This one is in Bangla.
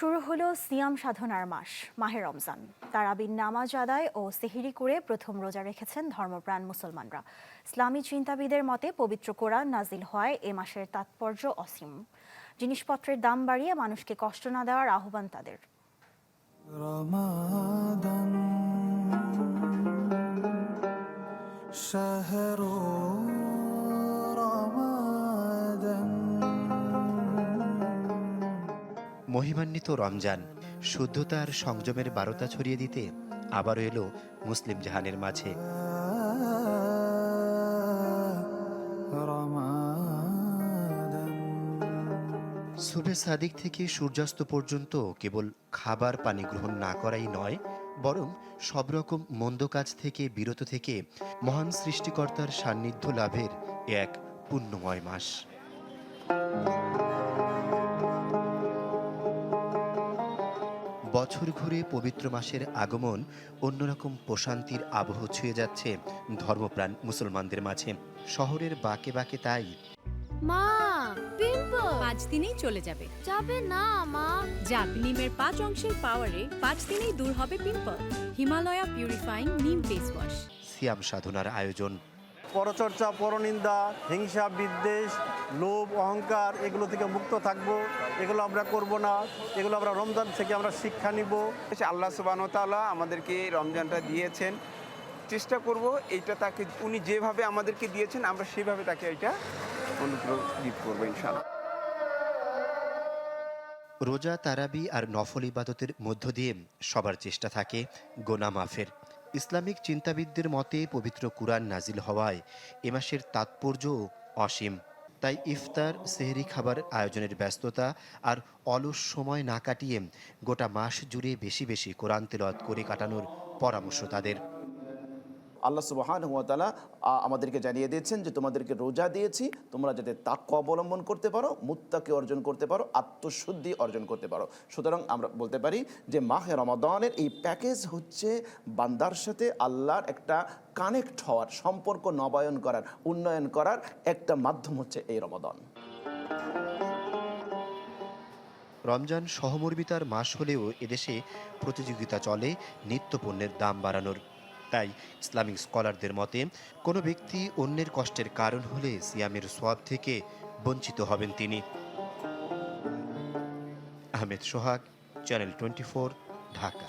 শুরু হলো সিয়াম সাধনার মাস মাহে রমজান। তারাবির নামাজ আদায় ও সেহরি করে প্রথম রোজা রেখেছেন ধর্মপ্রাণ মুসলমানরা। ইসলামী চিন্তাবিদের মতে পবিত্র কোরআন নাজিল হওয়ায় এ মাসের তাৎপর্য অসীম। জিনিসপত্রের দাম বাড়িয়ে মানুষকে কষ্ট না দেওয়ার আহ্বান তাদের। রমাদান শাহরু রমাদান। মহিমান্বিত রমজান শুদ্ধতার সংযমের বারতা ছড়িয়ে দিতে আবারও এলো মুসলিম জাহানের মাঝে। সুবে সাদিক থেকে সূর্যাস্ত পর্যন্ত কেবল খাবার পানি গ্রহণ না করাই নয়, বরং সব রকম মন্দ কাজ থেকে বিরত থেকে মহান সৃষ্টিকর্তার সান্নিধ্য লাভের এক পুণ্যময় মাস। বছর ঘুরে পবিত্র মাসের আগমন অন্যরকম প্রশান্তির আবহ ছুঁয়ে যাচ্ছে ধর্মপ্রাণ মুসলমানদের মাঝে। শহরের বাঁকে বাঁকে তাই মা, পিম্পল 5 দিনেই চলে যাবে। যাবে না মা। যাক, নিমের 5 অংশের পাওয়ারে 5 দিনেই দূর হবে পিম্পল। হিমালয়া পিউরিফাইং নিম ফেস ওয়াশ। সিয়াম সাধনার আয়োজন। পরচর্চা, পরনিন্দা, হিংসা, বিদ্বেষ, লোভ, অহংকার এগুলো থেকে মুক্ত থাকবো। এগুলো আমরা করব না। এগুলো আমরা রমজান থেকে আমরা শিক্ষা নিব। আল্লাহ সুবহানাহু ওয়া তাআলা আমাদেরকে রমজানটা দিয়েছেন, চেষ্টা করব এইটা তাকে উনি যেভাবে আমাদেরকে দিয়েছেন আমরা সেভাবে তাকে এটা অনুপ্রয়োগ করবো ইনশাআল্লাহ। রোজা, তারাবি আর নফল ইবাদতের মধ্য দিয়ে সবার চেষ্টা থাকে গোনা মাফের। ইসলামিক চিন্তাবিদদের মতে পবিত্র কুরআন নাজিল হওয়ায় এ মাসের তাৎপর্য অসীম। তাই ইফতার, সেহরি খাবার আয়োজনের ব্যস্ততা আর অলস সময় না কাটিয়ে গোটা মাস জুড়ে বেশি বেশি কোরআন তেলাওয়াত করে কাটানোর পরামর্শ তাদের। আল্লাহ সুবহানাহু ওয়া তাআলা আমাদেরকে জানিয়ে দিয়েছেন যে তোমাদেরকে রোজা দিয়েছি, তোমরা যাতে তাকওয়া অবলম্বন করতে পারো, মুত্তাকি অর্জন করতে পারো, আত্মশুদ্ধি অর্জন করতে পারো। সুতরাং আমরা বলতে পারি যে মাহে রমাদানের এই প্যাকেজ হচ্ছে বান্দার সাথে আল্লাহর একটা কানেক্ট হওয়ার, সম্পর্ক নবায়ন করার, উন্নয়ন করার একটা মাধ্যম হচ্ছে এই রমাদান। রমজান সহমর্মিতার মাস হলেও এদেশে প্রতিযোগিতা চলে নিত্যপণ্যের দাম বাড়ানোর। তাই ইসলামিক স্কলারদের মতে কোনো ব্যক্তি অন্যের কষ্টের কারণ হলে সিয়ামের সওয়াব থেকে বঞ্চিত হবেন তিনি। আহমেদ সোহাগ, চ্যানেল 24, ঢাকা।